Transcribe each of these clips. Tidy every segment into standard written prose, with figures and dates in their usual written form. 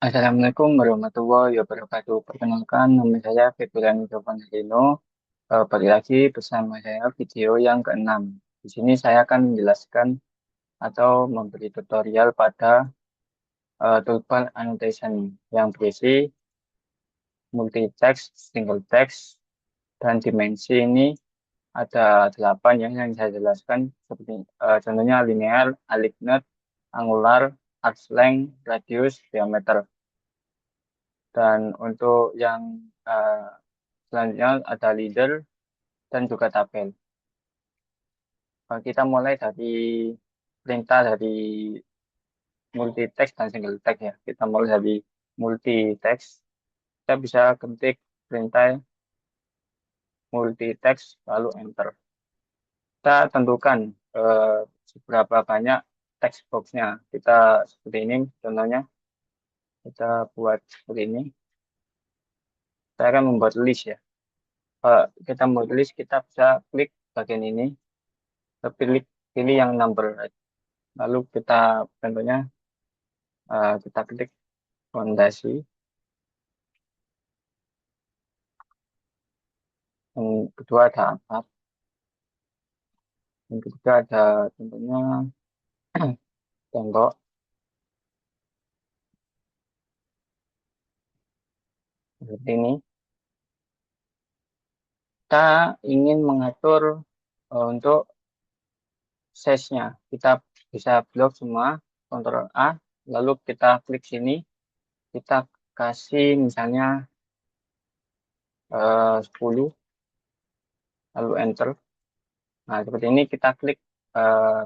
Assalamualaikum warahmatullahi wabarakatuh. Perkenalkan, nama saya Febrian Giovanni. Balik lagi bersama saya video yang keenam. Di sini saya akan menjelaskan atau memberi tutorial pada tuple annotation yang berisi multi text, single text, dan dimensi ini ada 8 yang saya jelaskan seperti contohnya linear, aligned, angular, arcs length, radius, diameter. Dan untuk yang selanjutnya ada leader dan juga tabel. Kita mulai dari perintah dari multi text dan single text ya. Kita mulai dari multi text. Kita bisa ketik perintah multi text lalu enter. Kita tentukan eh, seberapa banyak text boxnya. Kita seperti ini contohnya. Kita buat seperti ini. Saya akan membuat list ya. Kita membuat list, kita bisa klik bagian ini, pilih pilih yang number. Lalu kita contohnya kita klik fondasi. Yang kedua ada atap. Yang ketiga ada tentunya tembok seperti ini. Kita ingin mengatur untuk size-nya. Kita bisa blok semua, Ctrl A, lalu kita klik sini, kita kasih misalnya 10, lalu enter. Nah, seperti ini kita klik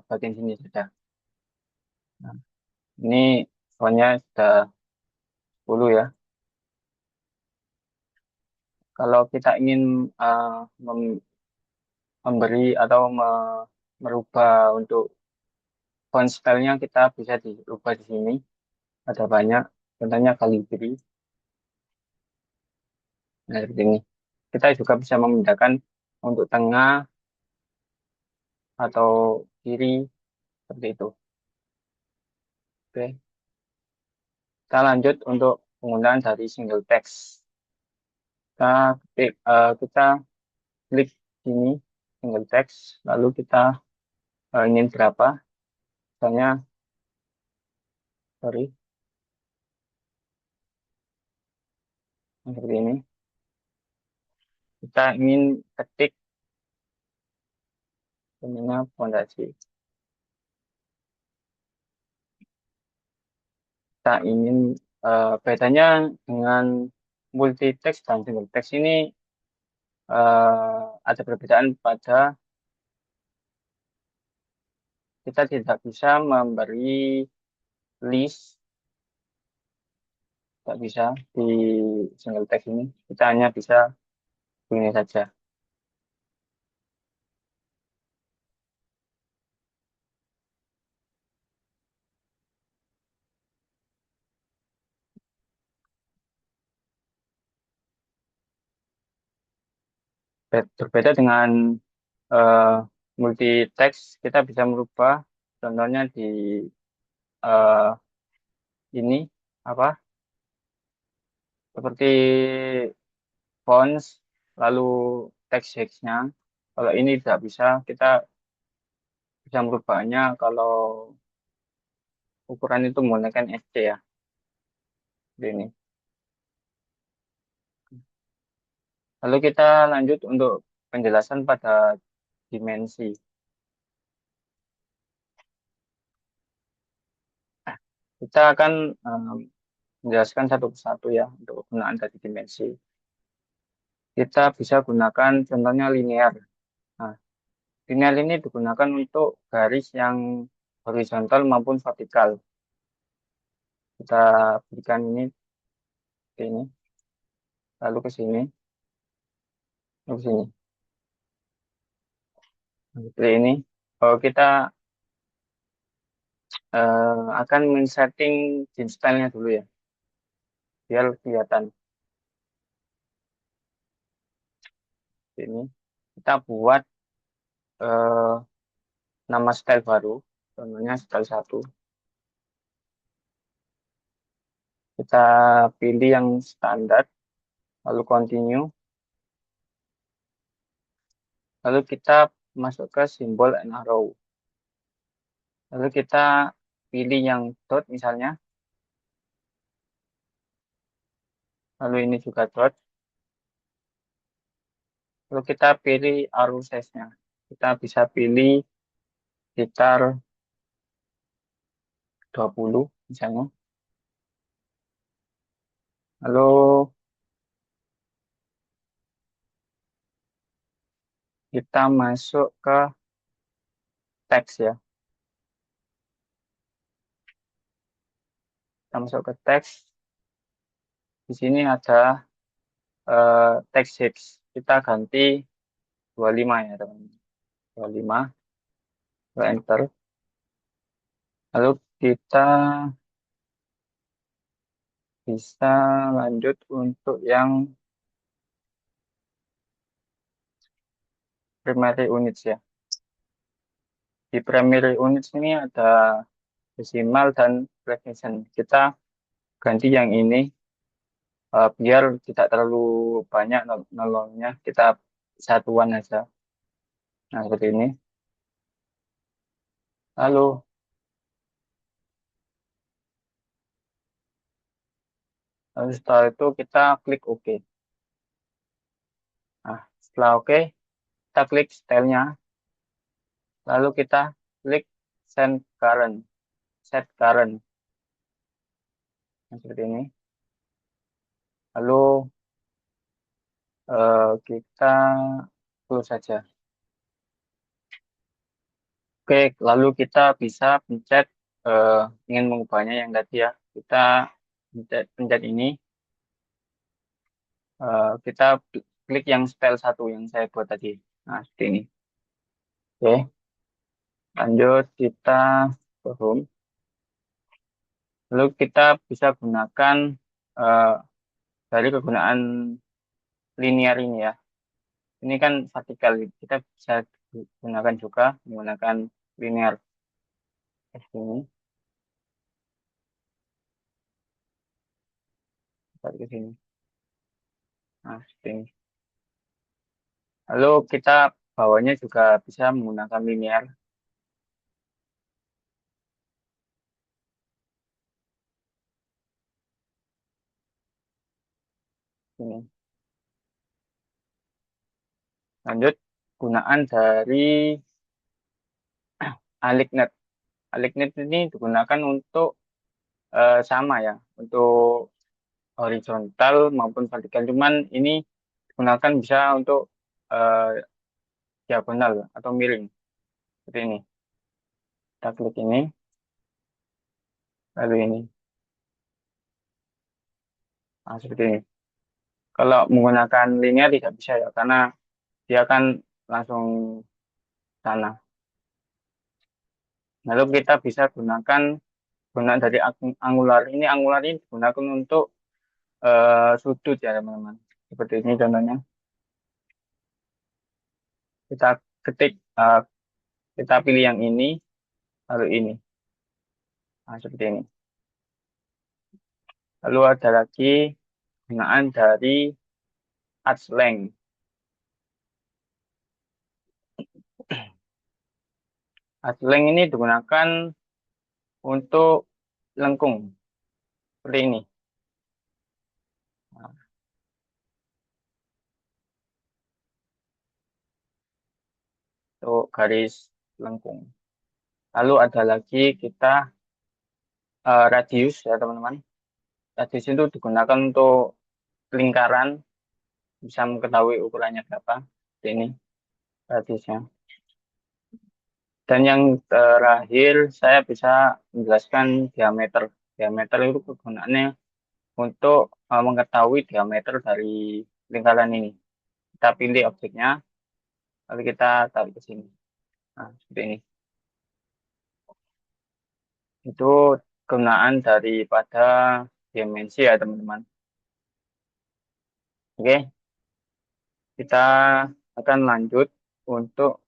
bagian sini saja. Nah, ini soalnya sudah 10 ya. Kalau kita ingin eh, mem- memberi atau merubah untuk font style-nya, kita bisa dirubah di sini. Ada banyak, contohnya Calibri. Nah, seperti ini. Kita juga bisa memindahkan untuk tengah atau kiri, seperti itu. Oke. Kita lanjut untuk penggunaan dari single text. Kita klik sini, single text, lalu kita ingin berapa, misalnya, sorry, seperti ini. Kita ingin ketik namanya fondasi. Kita ingin bedanya dengan multi text dan single text ini ada perbedaan pada kita tidak bisa memberi list, tidak bisa di single text ini. Kita hanya bisa begini saja. Berbeda dengan eh, multi text, kita bisa merubah contohnya di eh, ini apa seperti fonts lalu text text-nya. Kalau ini tidak bisa, kita bisa merubahnya kalau ukuran itu menggunakan SC ya, seperti ini. Lalu kita lanjut untuk penjelasan pada dimensi. Nah, kita akan menjelaskan satu persatu ya untuk penggunaan dari dimensi. Kita bisa gunakan contohnya linear. Nah, linear ini digunakan untuk garis yang horizontal maupun vertikal. Kita berikan ini ke ini, lalu ke sini, lalu ke sini. Nah, seperti ini. Kalau kita akan men-setting theme style-nya dulu ya, biar kelihatan. Ini kita buat eh, nama style baru, contohnya style 1. Kita pilih yang standar, lalu continue. Lalu kita masuk ke simbol and arrow. Lalu kita pilih yang dot misalnya. Lalu ini juga dot. Lalu kita pilih arrow size-nya. Kita bisa pilih sekitar 20 misalnya. Lalu kita masuk ke teks ya. Kita masuk ke teks. Di sini ada teks sheets. Kita ganti 25 ya teman-teman. 25. Lalu enter. Lalu kita bisa lanjut untuk yang primary units ya. Di primary units ini ada decimal dan precision. Kita ganti yang ini biar tidak terlalu banyak nolongnya. Kita satuan aja. Nah, seperti ini. Lalu, setelah itu kita klik OK. Nah, setelah OK, kita klik stylenya. Lalu kita klik send current. Set current. Nah, seperti ini. Lalu kita close saja. Oke, lalu kita bisa pencet ingin mengubahnya yang tadi ya. Kita pencet ini. Kita klik yang style satu yang saya buat tadi. Nah, seperti ini. Oke, lanjut kita ke home. Lalu kita bisa gunakan eh, dari kegunaan linear ini ya. Ini kan vertikal. Kita bisa gunakan juga menggunakan linear ini. Tarik ke sini. Nah, seperti ini. Lalu kita bawahnya juga bisa menggunakan linear. Ini. Lanjut, gunaan dari alignet. Alignet ini digunakan untuk sama ya, untuk horizontal maupun vertikal. Cuman ini digunakan bisa untuk eh, diagonal atau miring. Seperti ini. Kita klik ini, lalu ini. Nah, seperti ini. Kalau menggunakan linear tidak bisa ya, karena dia akan langsung sana. Lalu kita bisa gunakan gunaan dari angular. Angular ini digunakan untuk sudut ya teman-teman. Seperti ini contohnya. Kita ketik, kita pilih yang ini, lalu ini. Nah, seperti ini. Lalu ada lagi gunaan dari arc length. Arc length ini digunakan untuk lengkung. Seperti ini. Nah, untuk garis lengkung. Lalu ada lagi kita radius ya teman-teman. Radius itu digunakan untuk lingkaran, bisa mengetahui ukurannya berapa. Seperti ini radiusnya. Dan yang terakhir, saya bisa menjelaskan diameter. Diameter itu kegunaannya untuk mengetahui diameter dari lingkaran ini. Kita pilih objeknya, lalu kita tarik ke sini. Nah, seperti ini. Itu kegunaan daripada dimensi ya, teman-teman. Oke, kita akan lanjut untuk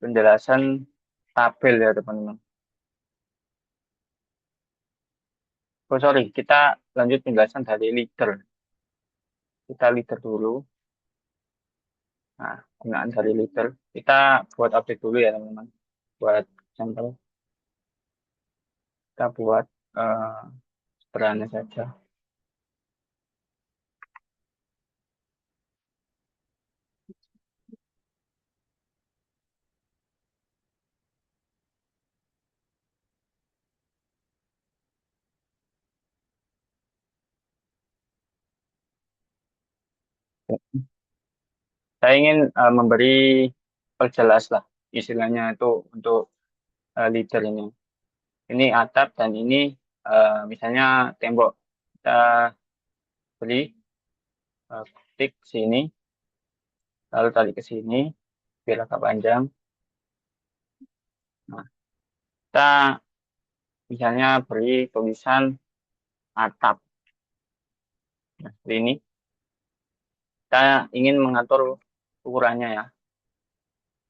penjelasan tabel ya, teman-teman. Oh sorry, kita lanjut penjelasan dari leader. Kita leader dulu. Nah, penggunaan dari leader. Kita buat update dulu ya teman-teman. Buat sampel, kita buat eh sederhana saja. Saya ingin memberi perjelas lah istilahnya itu untuk leader ini. Ini atap dan ini misalnya tembok. Kita beli klik sini, lalu tarik ke sini, biar agak panjang. Nah, kita misalnya beri tulisan atap. Nah, seperti ini. Kita ingin mengatur ukurannya ya.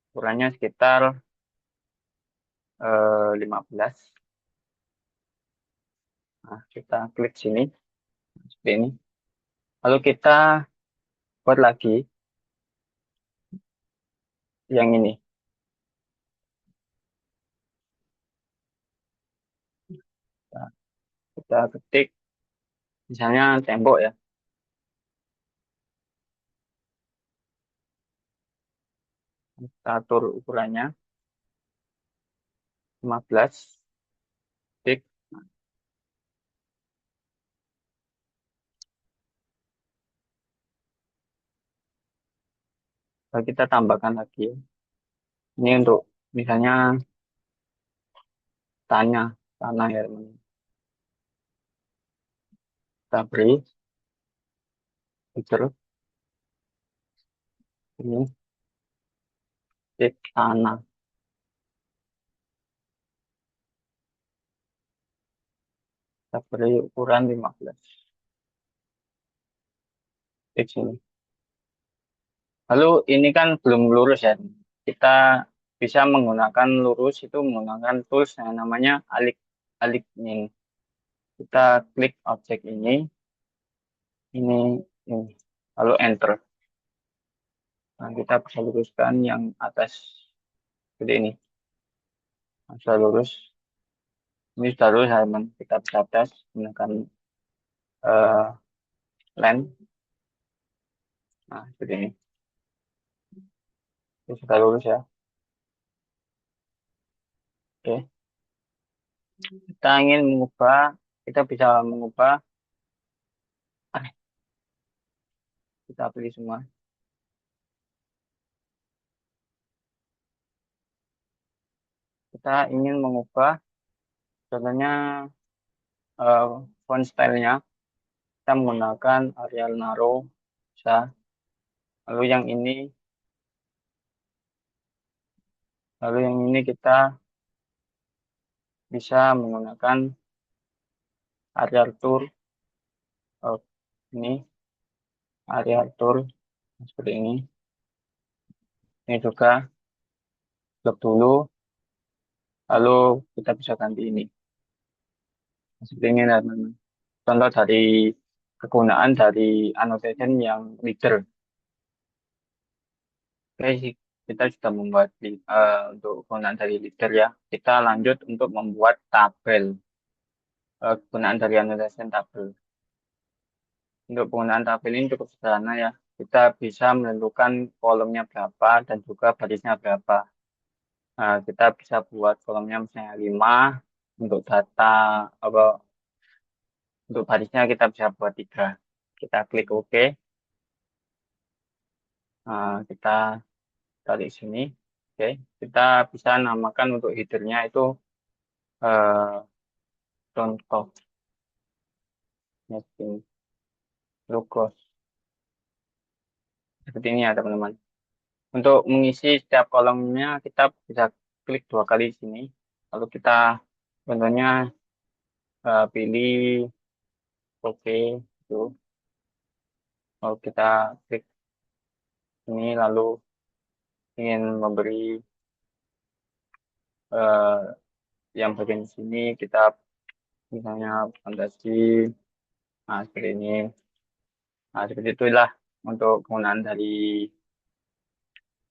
Ukurannya sekitar 15. Nah, kita klik sini, seperti ini. Lalu kita buat lagi yang ini. Nah, kita ketik misalnya tembok ya. Kita atur ukurannya 15. Klik. Lalu kita tambahkan lagi. Ini untuk misalnya tanah, tanah ya teman. Kita beri filter ini klik tanah. Kita beri ukuran 15. Klik sini. Lalu ini kan belum lurus ya. Kita bisa menggunakan lurus itu menggunakan tools yang namanya aligning. Kita klik objek ini, lalu enter. Nah, kita bisa luruskan yang atas seperti ini. Nah, sudah lurus. Ini sudah lurus halaman. Kita bisa atas menggunakan eh, lens. Nah, seperti ini. Ini sudah lurus ya. Oke. Kita ingin mengubah, kita bisa mengubah. Ah, kita pilih semua. Kita ingin mengubah, contohnya eh, font stylenya. Kita menggunakan Arial Naro. Bisa. Lalu yang ini, lalu yang ini kita bisa menggunakan Arial Tour. Ini Arial Tour seperti ini. Ini juga blok dulu. Lalu kita bisa ganti ini. Seperti ini teman-teman. Contoh dari kegunaan dari annotation yang leader. Oke, kita sudah membuat untuk kegunaan dari leader ya. Kita lanjut untuk membuat tabel. Kegunaan dari annotation tabel. Untuk penggunaan tabel ini cukup sederhana ya. Kita bisa menentukan kolomnya berapa dan juga barisnya berapa. Nah, kita bisa buat kolomnya misalnya 5 untuk data apa untuk barisnya kita bisa buat 3. Kita klik OK. Nah, kita tarik sini. Oke, kita bisa namakan untuk headernya itu eh, contoh nesting logos seperti ini ya teman-teman. Untuk mengisi setiap kolomnya kita bisa klik 2 kali di sini. Lalu kita contohnya pilih OK itu. Lalu kita klik ini lalu ingin memberi yang bagian sini kita misalnya fondasi, nah seperti ini. Nah, seperti itulah untuk penggunaan dari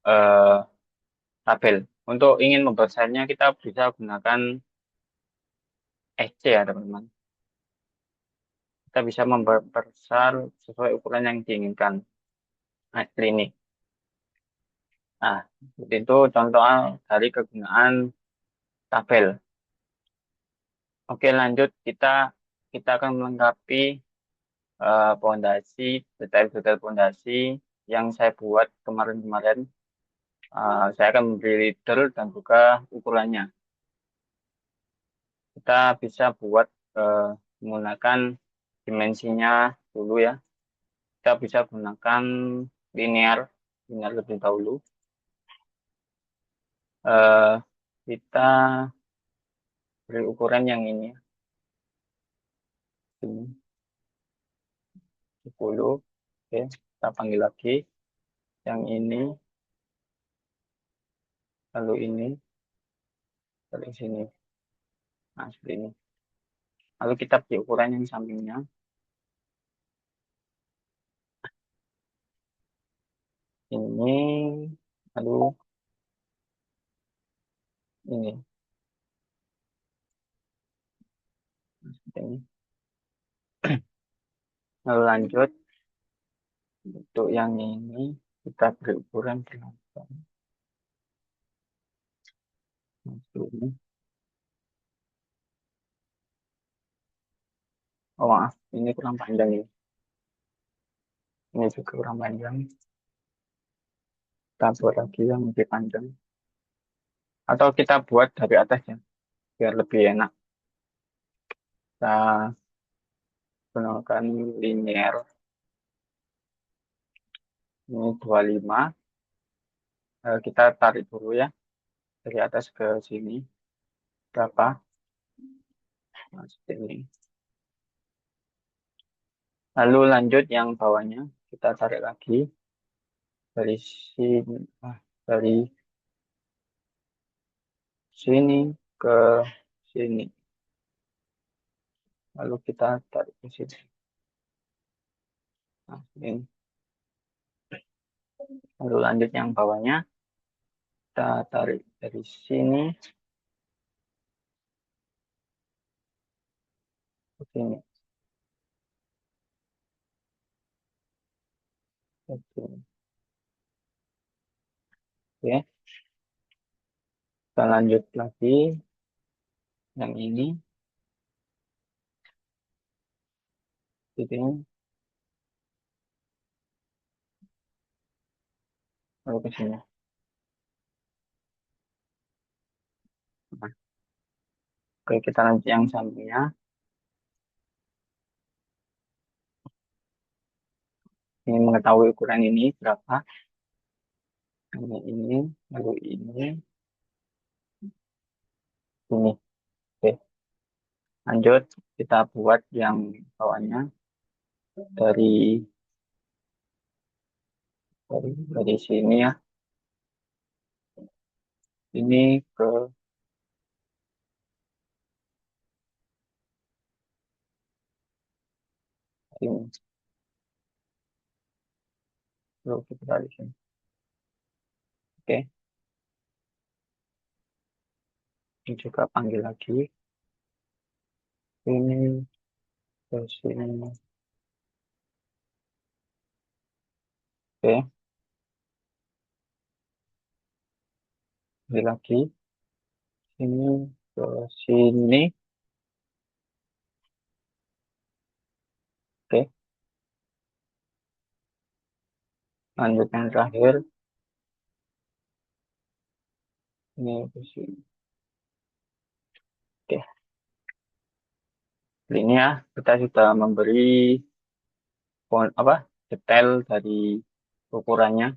eh, tabel. Untuk ingin membesarnya kita bisa gunakan SC ya teman-teman. Kita bisa memperbesar sesuai ukuran yang diinginkan. Nah, seperti ini. Nah, seperti itu contoh dari kegunaan tabel. Oke, lanjut kita akan melengkapi pondasi, detail-detail pondasi yang saya buat kemarin-kemarin. Saya akan memberi leader dan juga ukurannya. Kita bisa buat eh, menggunakan dimensinya dulu ya. Kita bisa gunakan linear, linear lebih dahulu. Eh, kita beri ukuran yang ini, ini 10. Oke, kita panggil lagi yang ini, lalu ini, lalu sini. Nah, seperti ini. Lalu kita beri ukuran yang sampingnya. Ini, lalu ini. Nah, seperti ini. Lalu lanjut, untuk yang ini, kita beri ukuran berapa? Nah, seperti ini. Oh, maaf, ini kurang panjang ini. Ini juga kurang panjang. Kita buat lagi yang lebih panjang. Atau kita buat dari atas ya, biar lebih enak. Kita gunakan linear. Ini 25. Kita tarik dulu ya, dari atas ke sini. Berapa? Nah, seperti ini. Lalu lanjut yang bawahnya. Kita tarik lagi. Dari sini. Dari sini ke sini. Lalu kita tarik ke sini. Nah, ini. Lalu lanjut yang bawahnya. Kita tarik dari sini ke sini. Ke sini. Oke. Kita lanjut lagi. Yang ini. Ini. Lalu ke sini. Nah, oke, kita lanjut yang sampingnya. Ini mengetahui ukuran ini berapa. Ini, lalu ini. Oke, lanjut kita buat yang bawahnya dari dari sini ya. Ini ke sini. Lalu kita dari sini. Oke, ini juga panggil lagi. Ini ke sini. Oke, panggil lagi. Ini ke sini. Oke, lanjut yang terakhir. Ini ke sini. Oke, ini ya kita sudah memberi apa detail dari ukurannya.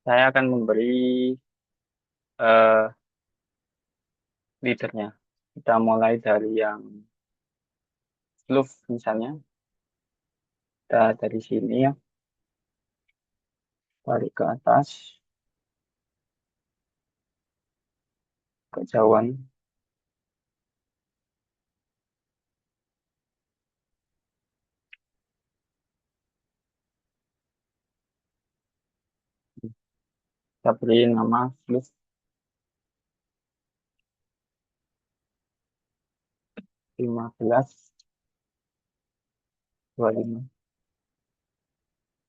Saya akan memberi eh, leadernya. Kita mulai dari yang loop misalnya. Kita dari sini ya, tarik ke atas. kejauhan. Kita beri nama plus 15 25.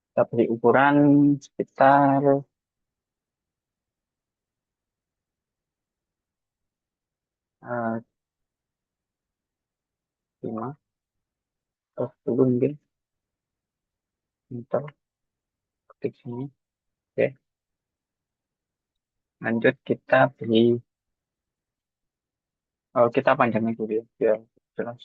Kita beri ukuran sekitar 5 atau 10 mungkin meter, ketik sini. Oke, lanjut kita beri, kita panjangin dulu ya biar jelas.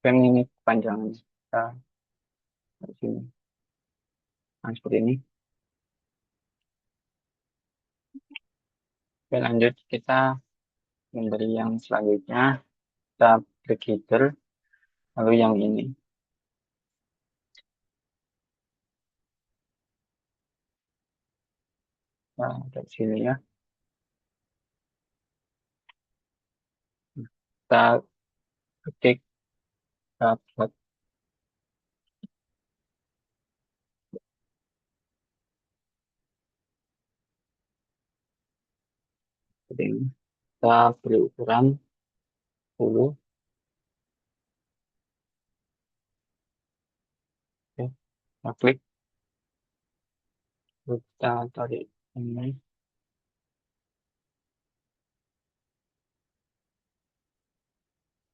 Kan ini panjangan kita di sini. Nah, seperti ini. Oke, lanjut kita memberi yang selanjutnya. Kita klik header, lalu yang ini. Nah, dari sini ya. Kita ketik, kita buat seperti ini. Kita beri ukuran 10. Oke, kita klik, lalu kita tarik ini.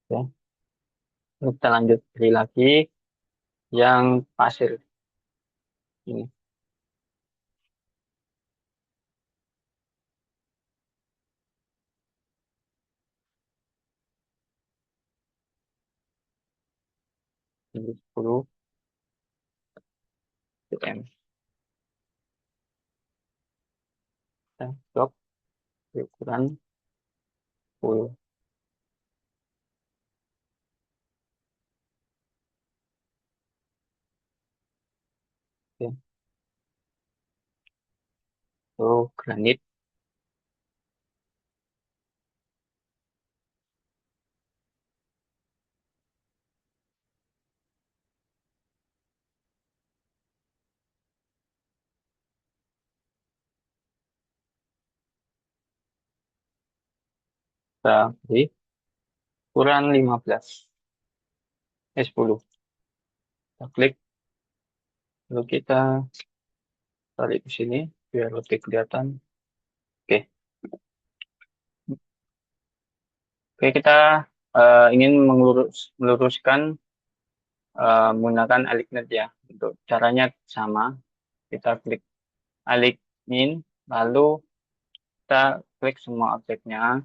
Oke, lalu kita lanjut beri lagi yang pasir ini. Ini 10 cm. Kita blok beri ukuran 10. Oke, lalu granit. Kita beri ukuran 15, 10. Kita klik, lalu kita tarik ke sini biar lebih kelihatan. Oke, oke kita ingin meluruskan menggunakan alignet ya. Untuk caranya sama, kita klik alignin, lalu kita klik semua objeknya,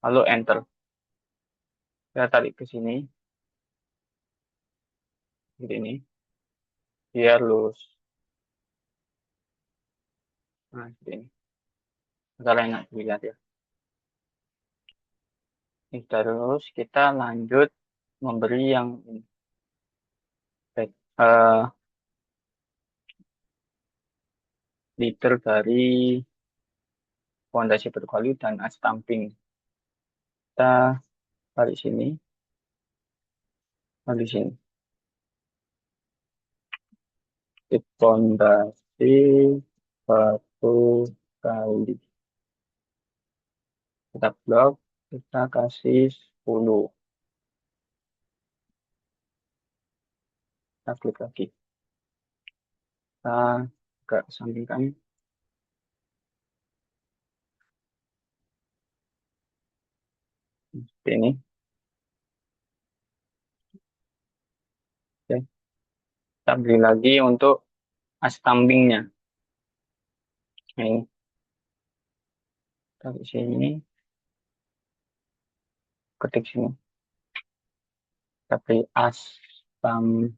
lalu enter. Kita tarik ke sini, seperti ini, biar lurus. Nah, seperti ini. Agar enak dilihat ya. Ini terus kita lanjut memberi yang ini. Baik, liter dari fondasi berkayu dan as stamping. Kita tarik sini, lalu di sini. Tip fondasi batu kali. Kita blok, kita kasih 10. Kita klik lagi. Kita agak sampingkan. Seperti ini. Oke. Kita beri lagi untuk as stampingnya. Nah, ini. Kita di sini. Ketik sini. Kita beri as stamping.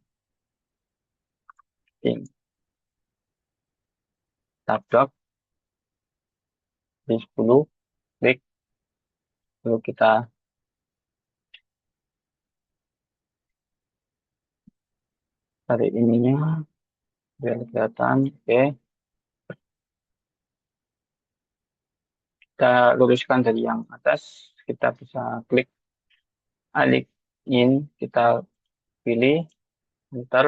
Kita blok. di 10, klik, lalu kita tarik ininya biar kelihatan. Oke, kita luruskan dari yang atas, kita bisa klik alik in, kita pilih, enter,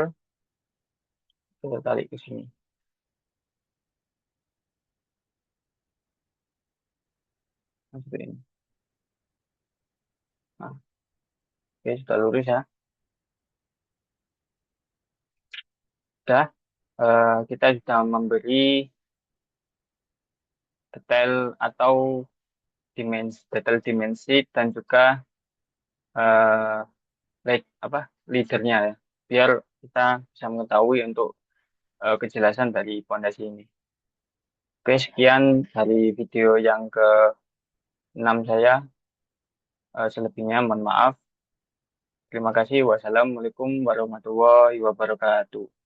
kita tarik ke sini. Nah, seperti ini. Nah, oke, sudah lurus ya. Sudah, kita sudah memberi detail atau detail dimensi dan juga eh, apa leadernya ya, biar kita bisa mengetahui untuk kejelasan dari fondasi ini. Oke, sekian dari video yang ke-6 saya. Selebihnya mohon maaf. Terima kasih. Wassalamualaikum warahmatullahi wabarakatuh.